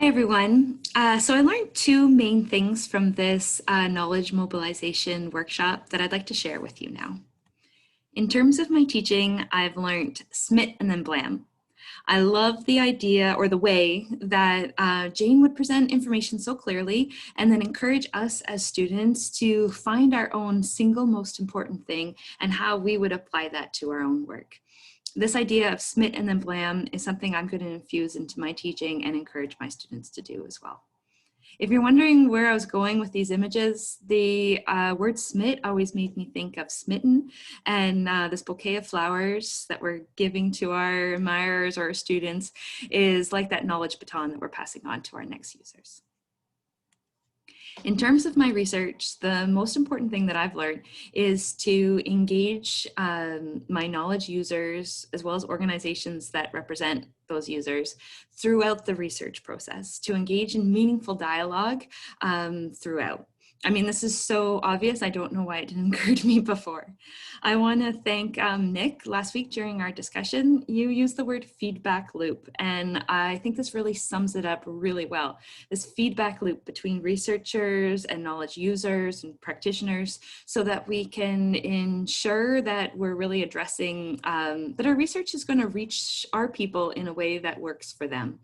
everyone. So I learned two main things from this knowledge mobilization workshop that I'd like to share with you now. In terms of my teaching, I've learned SMIT and then BLAM. I love the idea or the way that Jane would present information so clearly and then encourage us as students to find our own single most important thing and how we would apply that to our own work. This idea of SMIT and then BLAM is something I'm going to infuse into my teaching and encourage my students to do as well. If you're wondering where I was going with these images, the word SMIT always made me think of smitten and this bouquet of flowers that we're giving to our admirers or our students is like that knowledge baton that we're passing on to our next users. In terms of my research, the most important thing that I've learned is to engage my knowledge users as well as organizations that represent those users throughout the research process, to engage in meaningful dialogue throughout. I mean, this is so obvious. I don't know why it didn't occur to me before. I want to thank Nick. Last week during our discussion, you used the word feedback loop, and I think this really sums it up really well. This feedback loop between researchers and knowledge users and practitioners so that we can ensure that we're really addressing that our research is going to reach our people in a way that works for them.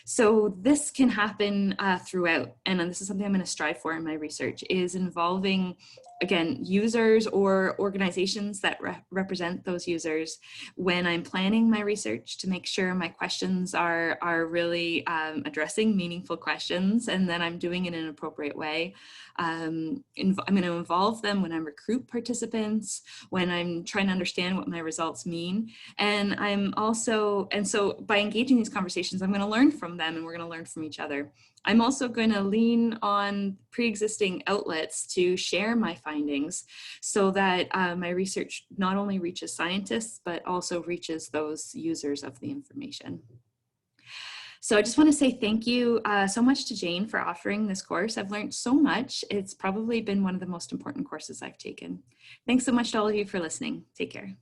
So this can happen throughout, and this is something I'm going to strive for in my research, is involving, again, users or organizations that represent those users when I'm planning my research to make sure my questions are really addressing meaningful questions and that I'm doing it in an appropriate way. I'm going to involve them when I recruit participants, when I'm trying to understand what my results mean. And so by engaging these conversations, I'm going to learn from them and we're going to learn from each other. I'm also going to lean on pre-existing outlets to share my findings so that my research not only reaches scientists, but also reaches those users of the information. So I just want to say thank you so much to Jane for offering this course. I've learned so much. It's probably been one of the most important courses I've taken. Thanks so much to all of you for listening. Take care.